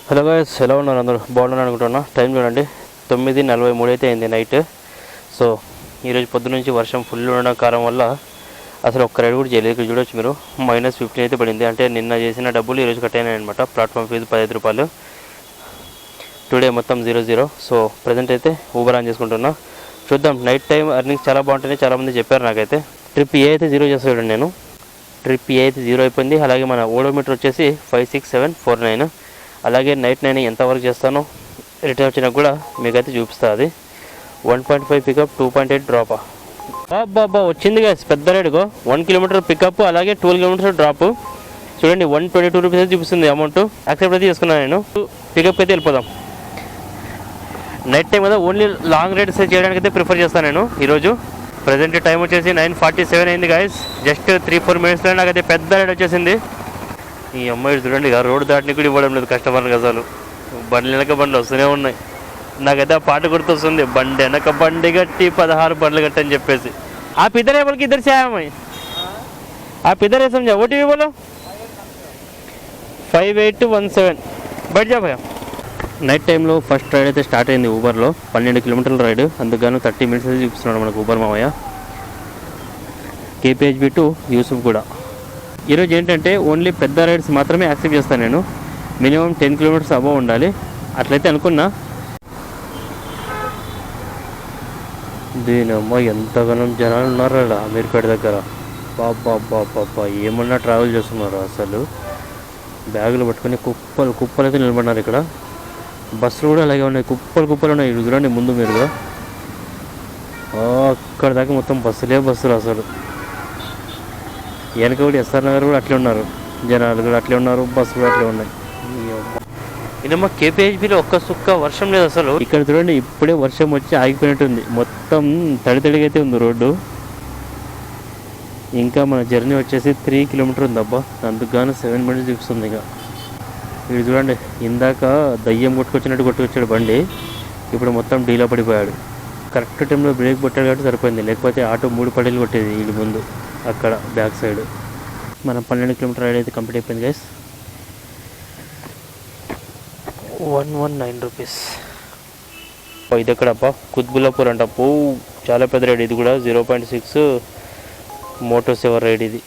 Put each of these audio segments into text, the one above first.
Hello guys, ఎలా ఉన్నారు అందరూ? బాగున్నాను అనుకుంటున్నా. టైం చూడండి 9:43 అయితే అయింది నైట్. సో ఈరోజు పొద్దు నుంచి వర్షం ఫుల్ ఉండడం కారణం వల్ల అసలు ఒక్క రైడ్ కూడా చేయలేదు. ఇక్కడ చూడొచ్చు మీరు, -15 అయితే పడింది. అంటే నిన్న చేసిన డబ్బులు ఈరోజు కట్ అయినాయి అనమాట. ప్లాట్ఫామ్ ఫీజు 15 రూపాయలు. టుడే మొత్తం 0. సో ప్రజెంట్ అయితే ఊబర్ ఆన్ చేసుకుంటున్నా. చూద్దాం. నైట్ టైం అర్నింగ్స్ చాలా బాగుంటాయని చాలామంది చెప్పారు నాకైతే. ట్రిప్ ఏ అయితే 0 చేస్తాడు నేను. ట్రిప్ ఏ అయితే 0 అయిపోయింది. అలాగే మన ఓడోమీటర్ వచ్చేసి 56749. అలాగే నైట్ నేను ఎంతవరకు చేస్తానో రిటర్న్ వచ్చినా కూడా మీకైతే చూపిస్తా. అది 1.5 పికప్, 2.8 డ్రాప్. బాబా వచ్చింది కదా పెద్ద రేటుకో. 1 కిలోమీటర్ పికప్, అలాగే 12 కిలోమీటర్ డ్రాప్. చూడండి 122 రూపీస్ అయితే చూపిస్తుంది అమౌంట్. యాక్సెప్ట్ అయితే చేసుకున్నాను నేను. పికప్కి అయితే వెళ్ళిపోదాం. నైట్ టైం కదా ఓన్లీ లాంగ్ రైడ్స్ చేయడానికి అయితే ప్రిఫర్ చేస్తాను నేను ఈరోజు. ప్రజెంట్ టైం వచ్చేసి 9:47 అయింది గాయస్. జస్ట్ 3-4 మినిట్స్లో నాకైతే పెద్ద రైడ్ వచ్చేసింది. ఈ అమ్మాయి చూడండి రోడ్డు దాటిని కూడా ఇవ్వడం లేదు కస్టమర్కి. అసలు బండ్లు వెనక బండ్లు వస్తూనే ఉన్నాయి. నాకైతే ఆ పాట గుర్తొస్తుంది, బండి వెనక బండి గట్టి 16 బండ్లు గట్టి అని చెప్పేసి. ఆ పిద్దరే వాళ్ళకి ఇద్దరు చేయాలి. ఆ పిద్దరే సమझा ఓటీపీ बोलो 5817 బయట చెప్పా. నైట్ టైంలో ఫస్ట్ రైడ్ అయితే స్టార్ట్ అయింది ఊబర్లో. 12 కిలోమీటర్ల రైడ్. అందుకని 30 మినిట్స్ అయితే చూపిస్తున్నాడు మనకు ఊబర్ మామయ్య. కేపీహెచ్బి టు యూసుఫ్ కూడా. ఈరోజు ఏంటంటే ఓన్లీ పెద్ద రైడ్స్ మాత్రమే యాక్సెప్ట్ చేస్తాను నేను. మినిమం 10 కిలోమీటర్స్ అబవ్ ఉండాలి. అట్లయితే అనుకున్నా. దీనమ్మ ఎంతగానో జనాలు ఉన్నారు అక్కడ అమీర్పేట దగ్గర. బాబా ఏమన్నా ట్రావెల్ చేస్తున్నారు అసలు. బ్యాగులు పట్టుకొని కుప్పలు అయితే నిలబడినారు ఇక్కడ. బస్సులు కూడా అలాగే ఉన్నాయి, కుప్పలు ఉన్నాయి. ఇది చూడండి ముందు మీరుగా అక్కడ దాకా మొత్తం బస్సులు అసలు. వెనక కూడా ఎస్ఆర్ నగర్ కూడా అట్లే ఉన్నారు, జనాలు కూడా అట్లే ఉన్నారు, బస్సులు కూడా అట్లే ఉన్నాయి. ఇదమ్మా కేపీహెచ్బిలో ఒక్క సుక్క వర్షం లేదు అసలు. ఇక్కడ చూడండి ఇప్పుడే వర్షం వచ్చి ఆగిపోయినట్టుంది. మొత్తం తడిగా అయితే ఉంది రోడ్డు. ఇంకా మన జర్నీ వచ్చేసి 3 కిలోమీటర్ ఉంది అబ్బా. అందుకు గాను 7 మినిట్స్ చూపిస్తుంది. ఇక ఇది చూడండి, ఇందాక దయ్యం కొట్టుకొచ్చాడు బండి. ఇప్పుడు మొత్తం డీలా పడిపోయాడు. కరెక్ట్ టైంలో బ్రేక్ కొట్టాడు కాబట్టి సరిపోయింది. లేకపోతే ఆటో 3 పడేలు కొట్టేది వీడి ముందు అక్కడ బ్యాక్ సైడ్. మనం 12 కిలోమీటర్ రైడ్ అయితే కంప్లీట్ అయిపోయింది గైస్. 119 రూపీస్. ఇది ఎక్కడప్ప? కుత్బుల్లాపూర్ అంట. చాలా పెద్ద రైడ్ ఇది కూడా. 0.6 మోటో 7 రైడ్ ఇది.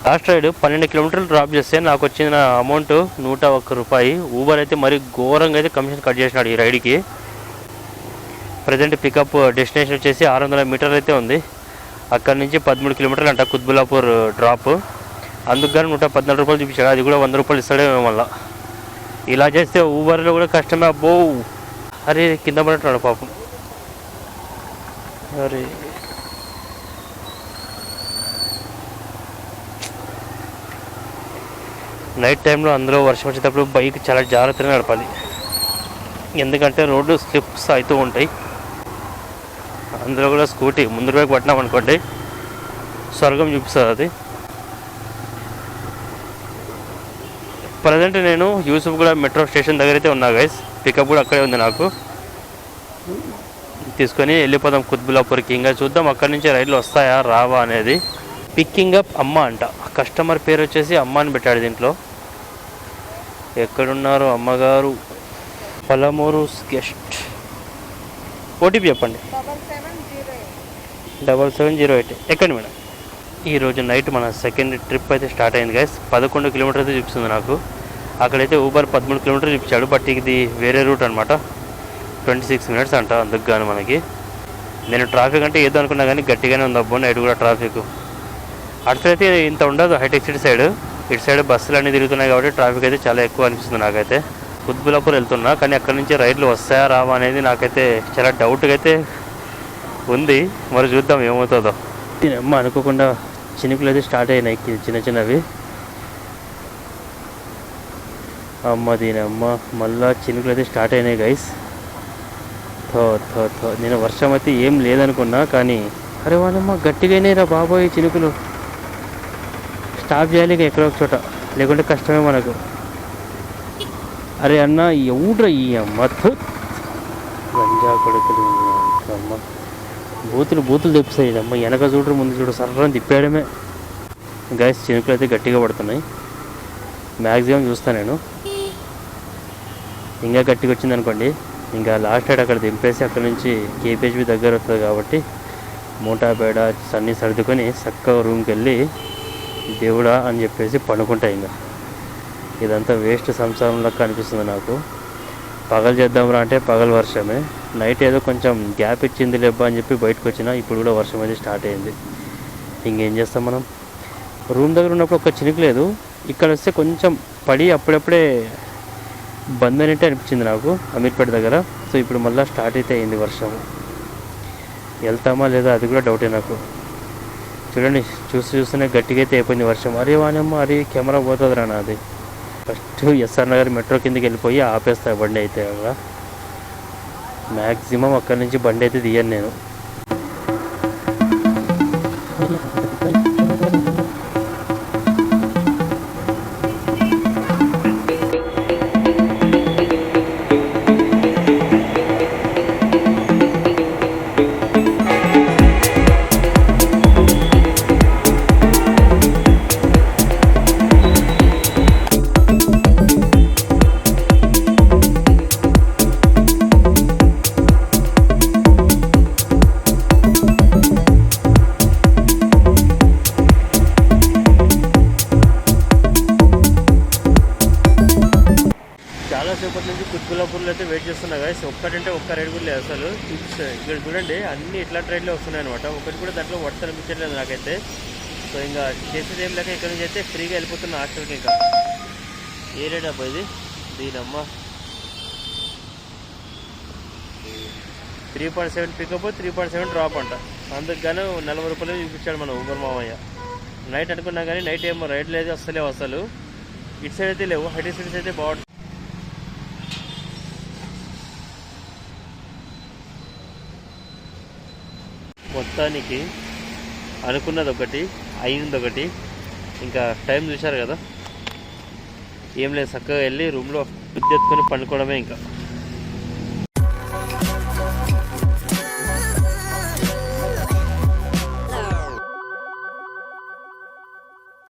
లాస్ట్ రైడ్ 12 కిలోమీటర్లు డ్రాప్ చేస్తే నాకు వచ్చిన అమౌంట్ 101 రూపాయి. ఊబర్ అయితే మరి ఘోరంగా అయితే కమిషన్ కట్ చేసినాడు ఈ రైడ్కి. ప్రజెంట్ పికప్ డెస్టినేషన్ వచ్చేసి 600 మీటర్లు అయితే ఉంది. అక్కడి నుంచి 13 కిలోమీటర్లు అంట కుత్బుల్లాపూర్ డ్రాప్. అందుకు కానీ 114 రూపాయలు చూపించాడు. అది కూడా 100 రూపాయలు ఇస్తాడేమో మళ్ళీ. ఇలా చేస్తే ఊబర్లో కూడా కష్టమే అబ్బో. అరే కింద పడుతున్నాడు పాపం. అరే నైట్ టైంలో అందరూ వర్షం వచ్చేటప్పుడు బైక్ చాలా జాగ్రత్తగా నడపాలి. ఎందుకంటే రోడ్డు స్లిప్స్ అవుతూ ఉంటాయి. అందులో కూడా స్కూటీ ముందు వైపు పట్టినాం అనుకోండి స్వర్గం చూపిస్తుంది అది. ప్రజెంట్ నేను యూసుఫ్ కూడా మెట్రో స్టేషన్ దగ్గర అయితే ఉన్నా గైస్. పికప్ కూడా అక్కడే ఉంది నాకు. తీసుకొని వెళ్ళిపోదాం కుత్బుల్లాపూర్కి. ఇంకా చూద్దాం అక్కడి నుంచి రైళ్ళు వస్తాయా రావా అనేది. పిక్కింగ్ అప్ అమ్మ అంట. కస్టమర్ పేరు వచ్చేసి అమ్మ అని పెట్టాడు దీంట్లో. ఎక్కడున్నారు అమ్మగారు? పలమూరు గెస్ట్. ఓటీపీ చెప్పండి. 7708. ఎక్కండి మేడం. ఈరోజు నైట్ మన సెకండ్ ట్రిప్ అయితే స్టార్ట్ అయింది గైస్. 11 కిలోమీటర్ అయితే చూపిస్తుంది నాకు. అక్కడైతే ఊబర్ 13 కిలోమీటర్లు చూపించాడు. బట్ ఇది వేరే రూట్ అనమాట. 26 మినిట్స్ అంట. అందుకు కానీ మనకి నేను ట్రాఫిక్ అంటే ఏదో అనుకున్నా కానీ గట్టిగానే ఉంది అబ్బో నైట్ కూడా ట్రాఫిక్. అటు సైడ్ అయితే ఇంత ఉండదు హైటెక్ సిటీ సైడ్. ఇటు సైడ్ బస్సులు అన్నీ తిరుగుతున్నాయి కాబట్టి ట్రాఫిక్ అయితే చాలా ఎక్కువ అనిపిస్తుంది నాకైతే. కుత్బుల్లాపూర్ వెళ్తున్నా కానీ అక్కడి నుంచి రైళ్ళు వస్తాయా రావా అనేది నాకైతే చాలా డౌట్గా అయితే ఉంది. మరి చూద్దాం ఏమవుతుందో. దీనమ్మ అనుకోకుండా చినుకులు అయితే స్టార్ట్ అయినాయి చిన్నవి. అమ్మ దీనమ్మ మళ్ళా చినుకులు అయితే స్టార్ట్ అయినాయి గైస్. నేను వర్షం అయితే ఏం లేదనుకున్నా కానీ అరే వాళ్ళమ్మ గట్టిగానే రా బాబోయ్ చినుకులు. స్టాప్ చేయాలి ఇక ఎక్కడో ఒక చోట, లేకుంటే కష్టమే మనకు. అరే అన్న ఎవడ్రా ఈ అమ్మ గంజా కొడుకులు అమ్మ, బూతులు తెప్పిస్తాయి అమ్మ. వెనక చూడరు ముందు చూడు, సర్రని తిప్పేయడమే. గాయస్ చినుకులు అయితే గట్టిగా పడుతున్నాయి. మ్యాక్సిమం చూస్తాను నేను. ఇంకా గట్టిగా వచ్చింది అనుకోండి, ఇంకా లాస్ట్ రైడ్ అక్కడ దింపేసి అక్కడ నుంచి కేపీహెచ్బి దగ్గర వస్తుంది కాబట్టి మూటా బేడ అన్నీ సర్దుకొని చక్కగా రూమ్కి వెళ్ళి దేవుడా అని చెప్పేసి పడుకుంటా. ఇంకా ఇదంతా వేస్ట్ సంసారంలో కనిపిస్తుంది నాకు. పగలు చేద్దాంరా అంటే పగలు వర్షమే, నైట్ ఏదో కొంచెం గ్యాప్ ఇచ్చింది లేబ్బా అని చెప్పి బయటకు వచ్చినా ఇప్పుడు కూడా వర్షం అయితే స్టార్ట్ అయింది. ఇంకేం చేస్తాం మనం. రూమ్ దగ్గర ఉన్నప్పుడు ఒక్క చినుకు లేదు, ఇక్కడ వస్తే కొంచెం పడి అప్పుడప్పుడే బంద్ అనేట్టు అనిపించింది నాకు అమీర్పేట దగ్గర. సో ఇప్పుడు మళ్ళీ స్టార్ట్ అయితే అయింది వర్షం. వెళ్తామా లేదా అది కూడా డౌటే నాకు. చూడండి చూస్తూనే గట్టిగా అయితే అయిపోయింది వర్షం. అరే వానమ్మ, అరే కెమెరా పోతుంది రా నాది. ఫస్ట్ ఎస్ఆర్ నగర్ మెట్రో కిందకి వెళ్ళిపోయి ఆపేస్తా బండి అయితే. అక్కడ మ్యాక్సిమం అక్కడి నుంచి బండి అయితే తీయను నేను. చాలాసేపటి నుంచి కుత్బుల్లాపూర్లో అయితే వెయిట్ చేస్తున్నా గాయస్. ఒక్కటంటే ఒక్క రైడ్ కూడా లేదు అసలు. ఇక్కడ చూడండి అన్ని ఇట్లా ట్రైన్లో వస్తున్నాయి అనమాట. ఒకటి కూడా దాంట్లో వర్త్ అనిపించట్లేదు నాకైతే. సో ఇంకా చేసేది ఏం లేక ఇక్కడ నుంచి అయితే ఫ్రీగా వెళ్ళిపోతున్నా హాస్టల్కి. ఇంకా ఏ రైడ్ అబ్బా ఇది, దీనమ్మ 3.7 పికప్ 3.7 డ్రాప్ అంట. అందుకు గాను 40 రూపాయలు చూపించాడు మన ఊబర్ మామయ్య. నైట్ అనుకున్నా కానీ నైట్ ఏమో రైడ్ లేదు వస్తలేవు అసలు. ఇటు సైడ్ అయితే లేవు, హైటీ సైడ్స్ అయితే బాగుంటుంది. మొత్తానికి అనుకున్నది ఒకటి, అయింది ఒకటి. ఇంకా టైం చూశారు కదా, ఏం లేదు, చక్కగా వెళ్ళి రూమ్లో విద్యుత్తుకొని పండుకోవడమే ఇంకా.